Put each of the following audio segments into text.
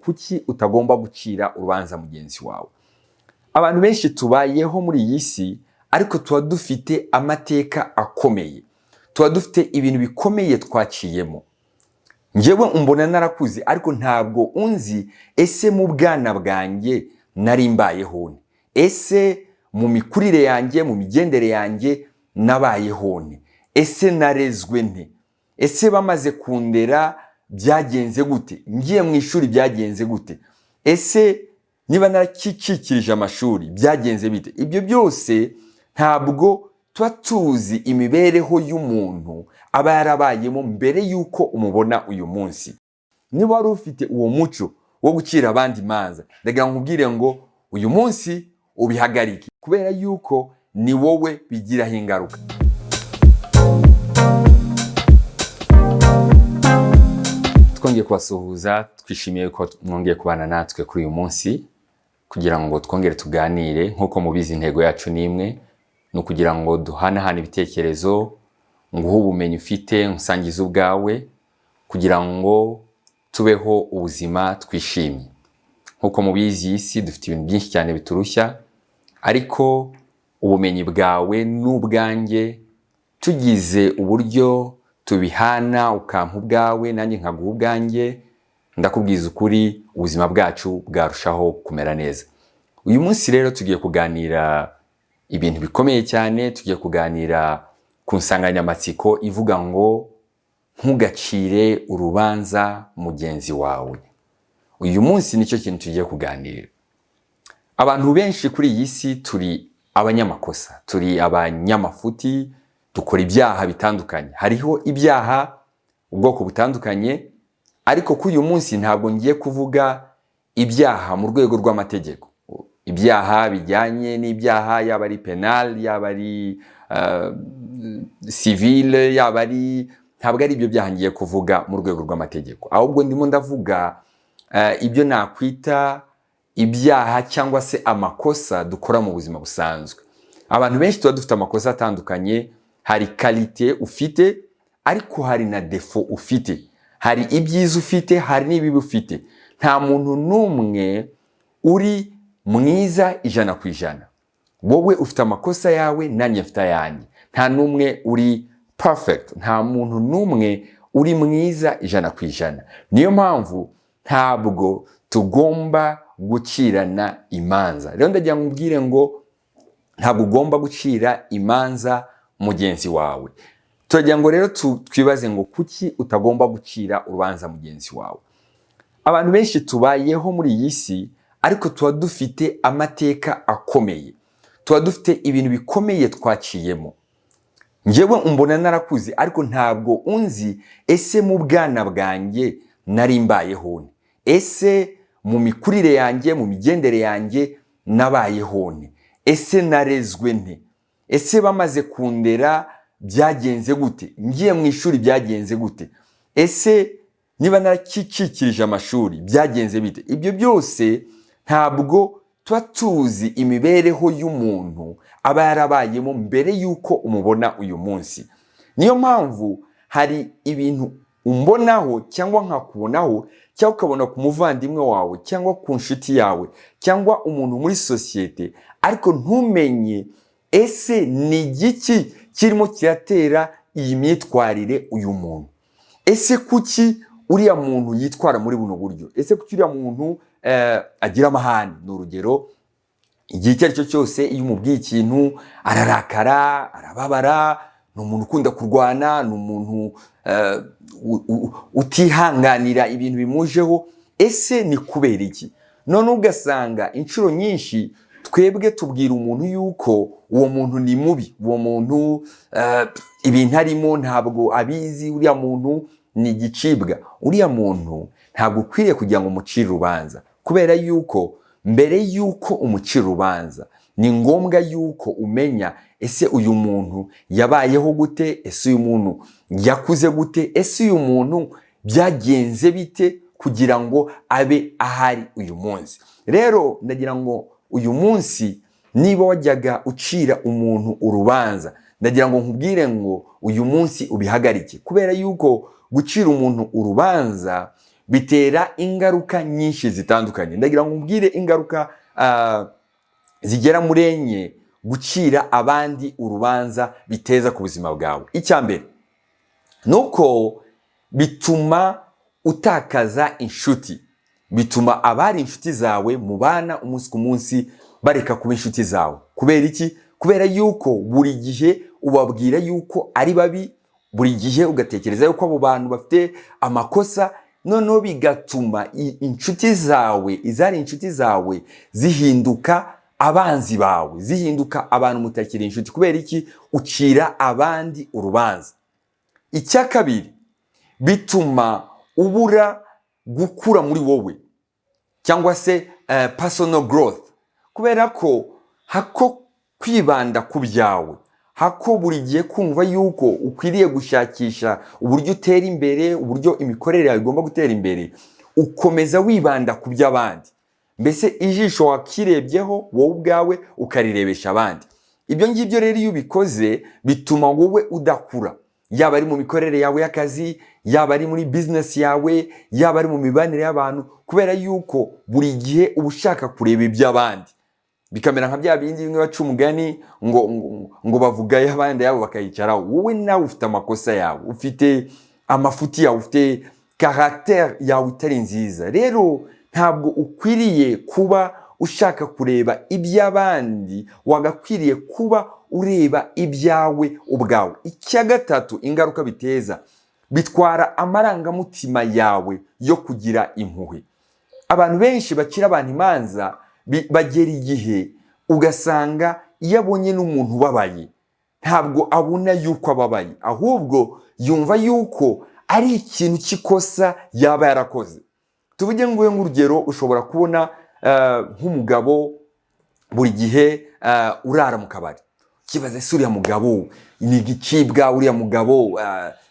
kuki utagomba gucira urubanza mugenzi wawe. Abantu benshi tubayeho muri iyi si, ariko tuba dufite amateka akomeye, tuba dufite ibintu bikomeye twaciyemo. Njyewe umbona narakuze, ariko ntabwo unzi ese mu bwana bwanjye nari mbayeho nte, ese mu mikurire yanjye, mu migendere yanjye nabayeho nte, ese narezwe nte, ese bamaze kundera byagenze gute, ngiye mu ishuri byagenze gute, ese niba narakikikirije amashuri byagenze bite. Ibyo byose ntabwo tuba tuzi imibereho y'umuntu aba yarabayemo mbere yuko umubona uyu munsi. Niba wari ufite uwo muco wo gucira abandi imanza, ndagira ngo nkubwire ngo uyu munsi ubihagarike, kubera yuko ni wowe bigiraho ingaruka. Twongeye kubasuhuza, twishimiye ko mwongeye kubana natwe kuri uyu munsi kugira ngo twongere tuganire. Nkuko mubizi, intego yacu ni imwe, ni ukugira ngo duhanahane ibitekerezo, nguhe ubumenyi ufite, nkusangize ubwawe, kugira ngo tubeho ubuzima twishimye. Nkuko mubizi, iyi si dufite ibintu byinshi cyane biturushya, ariko ubumenyi bwawe n'ubwanjye tugize uburyo tubihana, ukampa ubwawe nanjye nkaguha ubwanjye, ndakubwiza ukuri ubuzima bwacu bwarushaho kumera neza. Uyu munsi rero tugiye kuganira ibintu bikomeye cyane, tugiye kuganira ku nsanganyamatsiko ivuga ngo ntugacire urubanza mugenzi wawe. Uyu munsi nicyo kintu tugiye kuganira. Abantu benshi kuri iyi si turi abanyamakosa, turi abanyamafuti, dukora ibyaha bitandukanye. Hariho ibyaha ubwoko butandukanye, ariko kuri uyu munsi ntabwo ngiye kuvuga ibyaha mu rwego rw'amategeko. Ibyaha bijyanye n'ibyaha, yaba ari penal, yaba ari civile, yaba ari, ntabwo ari ibyo byaha ngiye kuvuga mu rwego rw'amategeko. Ahubwo ndimo ndavuga ibyo nakwita ibyaha cyangwa se amakosa dukora mu buzima busanzwe. Abantu benshi tuba dufite amakosa atandukanye. Hari kalite ufite, ariko hari na defo ufite. Hari ibyiza ufite, hari n'ibibi ufite. Nta muntu n'umwe uri mwiza 100%. Wowe ufite amakosa yawe, nanjye mfite ayanjye. Nta n'umwe uri perfect. Nta muntu n'umwe uri mwiza 100%. Niyo mpamvu ntabwo tugomba gucirana imanza. Rero ndagira ngo mbwire ngo ntabwo ugomba gucira imanza mugenzi wawe. Turagira ngo rero twibaze ngo kuki utagomba gucira urubanza mugenzi wawe. Abantu benshi tubayeho muri iyi si, ariko tuba dufite amateka akomeye, tuba dufite ibintu bikomeye twaciyemo. Njyewe umbona narakuze, ariko ntabwo unzi ese mu bwana bwanjye nari mbayeho nte, ese mu mikurire yanjye, mu migendere yanjye nabayeho nte, ese narezwe nte, ese bamaze kundera byagenze gute, ngiye mu ishuri byagenze gute, ese niba narakikikirije amashuri byagenze bite. Ibyo byose ntabwo tuba tuzi imibereho y'umuntu aba yarabayemo mbere yuko umubona uyu munsi. Niyo mpamvu hari ibintu umbonaho cyangwa nkakubonaho, cyangwa ukabona ku muvandimwe wawe, cyangwa ku nshuti yawe, cyangwa umuntu muri sosiyete, ariko ntumenye ese ni igiki kirimo kiratera iyi myitwarire uyu muntu. Ese kuki uriya muntu yitwara muri buno buryo, ese kuki uriya muntu agira amahane. Ni urugero, igihe icyo ari cyo cyose iyo umubwiye ikintu ararakara, arababara, ni umuntu ukunda kurwana, ni umuntu utihanganira ibintu bimujeho. Ese ni kubera iki? None ugasanga inshuro nyinshi twebwe tubwira umuntu yuko uwo muntu ni mubi, uwo muntu ibintu arimo ntabwo abizi, uriya muntu ni igicibwa. Uriya muntu ntabwo ukwiriye kugira ngo umucire urubanza, kubera yuko mbere yuko umucira urubanza ni ngombwa yuko umenya ese uyu muntu yabayeho gute, ese uyu muntu yakuze gute, ese uyu muntu byagenze bite kugira ngo abe ahari uyu munsi. Rero ndagira ngo uyu munsi niba wajyaga ucira umuntu urubanza, ndagira ngo nkubwire ngo uyu munsi ubihagarike, kubera yuko gucira umuntu urubanza bitera ingaruka nyinshi zitandukanye. Ndagira ngo mbwire ingaruka zigera muri enye gucira abandi urubanza biteza ku buzima bwawe. Icya mbere nuko bituma utakaza inshuti, bituma abari inshuti zawe mubana umunsi ku munsi bareka kuba inshuti zawe. Kubera iki? Kubera yuko buri gihe ubabwira yuko ari babi, buri gihe ugatekereza yuko abo bantu bafite amakosa, noneho bigatuma inshuti zawe, izari inshuti zawe zihinduka abanzi bawe, zihinduka abantu mutakiri inshuti. Kubera iki? Ucira abandi urubanza. Icya kabiri, bituma ubura gukura muri wowe cyangwa se personal growth. Kubera ko hako kwibanda ku byawe, hako buri gihe kumva yuko ukwiriye gushakisha uburyo utera imbere, uburyo imikorere yawe igomba gutera imbere, ukomeza wibanda ku by'abandi. Mbese ijisho wakirebyeho wowe ubwawe ukarirebesha abandi. Ibyo ngibyo rero iyo ubikoze bituma wowe udakura, yaba ari mu mikorere yawe y'akazi, yaba ari muri business yawe, yaba ari mu mibanire y'abantu, kubera yuko buri gihe uba ushaka kureba iby'abandi. Bikamera nka bya bindi bimwe baca umugani ngo bavuga y'abandi yabo bakayicaraho. Wowe nawe ufite amakosa yawe, ufite amafuti yawe, ufite caractère yawe itari nziza. Rero ntabwo ukwiriye kuba ushaka kureba iby'abandi, wagakwiriye kuba ureba ibyawe ubwawe. Icya gatatu ingaruka biteza, bitwara amarangamutima yawe yo kugira impuhwe. Abantu benshi bacira abantu imanza bagera igihe ugasanga iyo abonye n'umuntu ubabaye ntabwo abona yuko ababaye, ahubwo yumva yuko ari ikintu cy'ikosa yaba yarakoze. Tuvuge nk'urugero, ushobora kubona nk'umugabo buri gihe urara mu kabari, kibaze se uriya mugabo ni igicibwa, uriya mugabo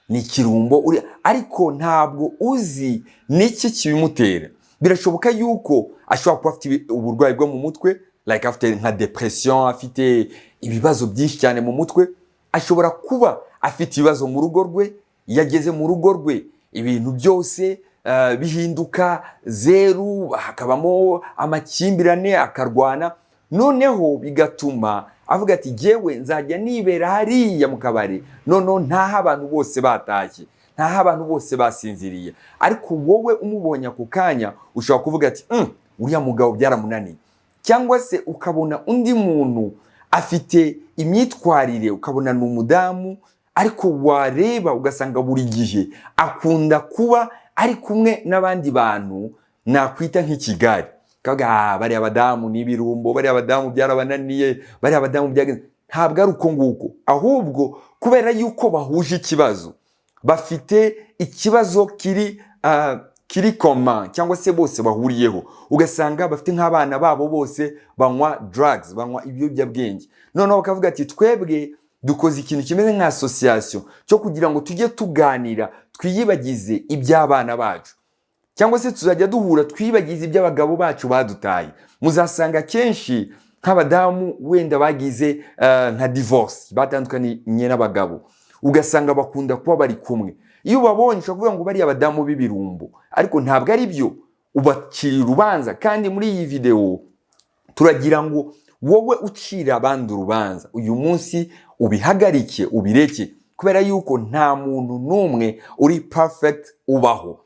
ni ikirumbo, ariko ntabwo uzi n'iki kibimutera. Birashoboka yuko ashobora kuba afite uburwayi bwo mu mutwe, like afite nka depression, afite ibibazo byinshi cyane mu mutwe. Ashobora kuba afite ibibazo mu rugo rwe, yageze mu rugo rwe ibintu byose bihinduka zeru, hakabamo amakimbirane, akarwana. Noneho bigatuma avuga ati jyewe nzajya nibera hariya mu kabari, noneho ntaho abantu bose batashye, ntaho abantu bose basinziriye. Ariko wowe umubonye ako kanya ushobora kuvuga ati uriya mugabo byaramunaniye. Cyangwa se ukabona undi muntu afite imyitwarire, ukabona ni umudamu, ariko wareba ugasanga buri gihe akunda kuba ari kumwe n'abandi bantu nakwita nk'ikigari. Kaga bari abadamu n'ibirumbo, bari abadamu byarabananiye, bari abadamu byagenze. Ntabwo ari uko nguko, ahubwo kubera yuko bahuje ikibazo, bafite ikibazo kiri koma, cyangwa se bose bahuriyeho. Ugasanga bafite nk'abana babo bose banywa drugs, banywa ibiyobyabwenge. Noneho bakavuga ati twebwe dukoze ikintu kimeze nka association cyo kugira ngo tujye tuganira, twiyibagize iby'abana bacu, cyangwa se tuzajya duhura twibagize iby'abagabo bacu badutaye. Muzasanga kenshi nk'abadamu wenda bagize nka divorce, batandukanye n'abagabo, ugasanga bakunda kuba bari kumwe. Iyo ubabonye ushobora kuvuga ngo bari abadamu b'ibirumbo, ariko ntabwo ari byo, ubacira urubanza. Kandi muri iyi video turagira ngo wowe ucira abandi urubanza uyu munsi ubihagarike, ubireke, kubera yuko nta muntu n'umwe uri perfect ubaho.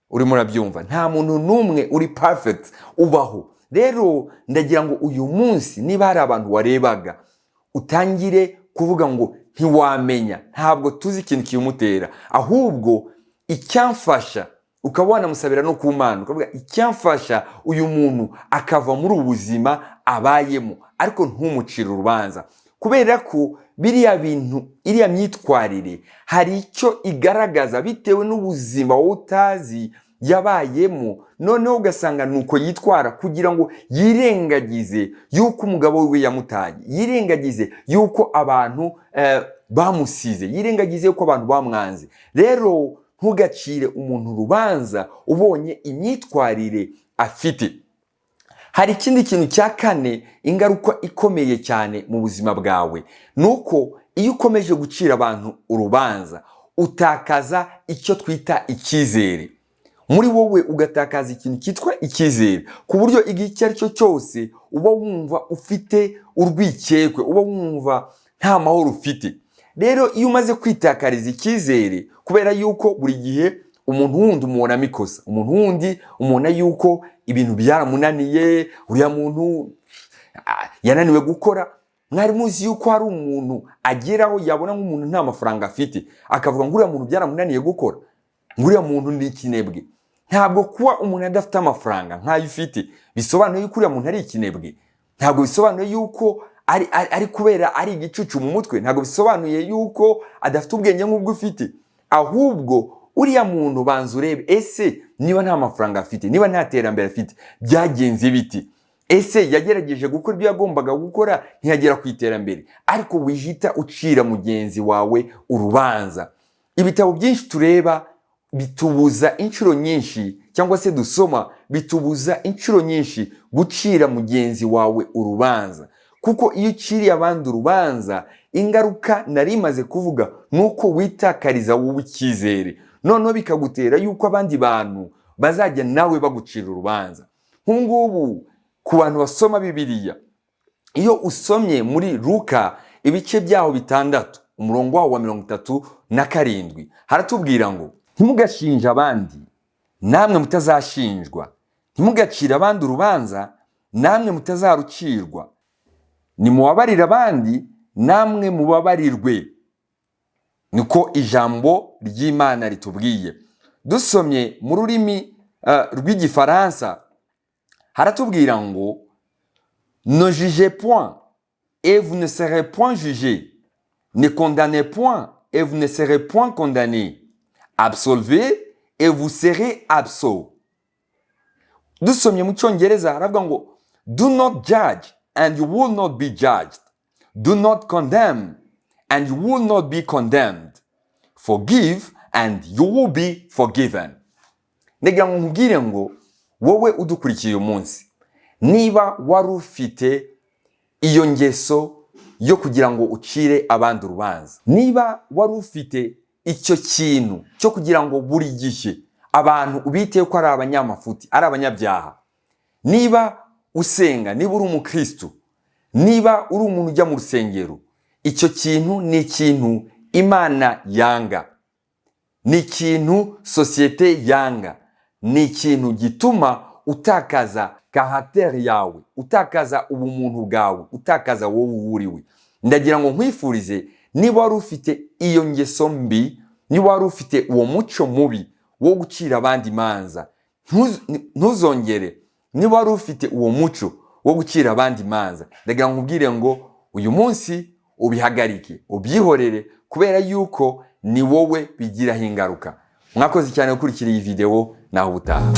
Urimo urabyumva? Nta muntu n'umwe uri perfect ubaho. Rero ndagira ngo uyu munsi niba hari abantu warebaga, utangire kuvuga ngo ntiwamenya, ntabwo tuzi ikintu kibimutera, ahubwo icyamfasha, ukaba wanamusabira no ku Mana, ukavuga icyamfasha uyu muntu akava muri ubuzima abayemo, ariko ntumucire urubanza. Kubera ko biriya bintu, iriya myitwarire hari icyo igaragaza bitewe n'ubuzima wowe utazi yabayemo. Noneho ugasanga nuko yitwara kugira ngo yirengagize yuko umugabo we yamutaye, yirengagize yuko abantu bamusize, yirengagize yuko abantu bamwanze. Rero ntugacire umuntu urubanza ubonye imyitwarire afite. Hari ikindi kintu cya kane, ingaruka ikomeye cyane mu buzima bwawe, nuko iyo ukomeje gucira abantu urubanza utakaza icyo twita icyizere. muri wowe ugatakaza ikintu cyitwa icyizere, ku buryo igihe icyo ari cyo cyose uba wumva ufite urwikekwe, uba wumva nta mahoro ufite. Rero iyo umaze kwitakariza icyizere, kubera yuko buri gihe umuntu wundi umubonamo ikosa, umuntu wundi umubona yuko ibintu byaramunaniye, uriya muntu yananiwe gukora. Mwari muzi yuko hari umuntu ageraho yabona nk'umuntu nta mafaranga afite, akavuga ngo uriya muntu byaramunaniye gukora, ngo uriya muntu ni ikinebwe. Ntabwo kuba umuntu adafite amafaranga nk'ayo ufite bisobanuye yuko uriya muntu ari ikinebwe. Ntabwo bisobanuye yuko ari kubera ari igicucu mu mutwe. Ntabwo bisobanuye yuko adafite ubwenge nk'ubwo ufite. Ahubwo uriya muntu banza urebe, ese niba nta mafaranga afite, niba nta terambere afite, byagenze biti? Ese yagerageje gukora ibyo yagombaga gukora ntiyagera ku iterambere? Ariko wijita ucira mugenzi wawe urubanza. Ibitabo byinshi tureba bitubuza inshuro nyinshi, cyangwa se dusoma bitubuza inshuro nyinshi gucira mugenzi wawe urubanza. Kuko iyo uciriye abandi urubanza, ingaruka nari maze kuvuga nuko witakariza wowe icyizere, noneho bikagutera yuko abandi bantu bazajya nawe bagucira urubanza. Nk'ubu ku bantu basoma Bibiliya, iyo usomye muri Luka ibice byaho 6 umurongo waho wa 37 haratubwira ngo ntimugashinje abandi namwe mutazashinjwa, ntimugacire abandi urubanza namwe mutazarucirwa, nimubabarire abandi namwe mubabarirwe. Niko ijambo ry'Imana ritubwiye. Dusomye mu rurimi rw'igifaransa haratubwira ngo ne jugez point et vous ne serez point jugés, ne condamnez point et vous ne serez point condamnés, absolvez et vous serez absolts. Dusomye mu cyongereza haravuga ngo do not judge and you will not be judged, do not condemn and you will not be condemned, forgive and you will be forgiven. Nega ngo nkubwire ngo wowe udukurikiye uyu munsi, niba wari ufite iyo ngeso yo kugira ngo ucire abandi urubanza, niba wari ufite icyo kintu cyo kugira ngo buri gihe abantu ubiteye ko ari abanyamafuti, ari abanyabyaha, niba usenga, niba uri umukristo, niba uri umuntu ujya mu rusengero, icyo kintu ni ikintu Imana yanga, ni ikintu sosiyete yanga, ni ikintu gituma utakaza caractère yawe, utakaza ubumuntu bwawe, utakaza wowe uriwe. Ndagira ngo nkwifurize, niba wari ufite iyo ngeso mbi, niba wari ufite uwo muco mubi wo gucira abandi imanza, ntuzongere. Niba wari ufite uwo muco wo gucira abandi imanza, ndagira ngo nkubwire ngo uyu munsi ubihagarike, ubyihorere, kubera yuko ni wowe bigiraho ingaruka. Mwakoze cyane gukurikira iyi video, naho ubutaha.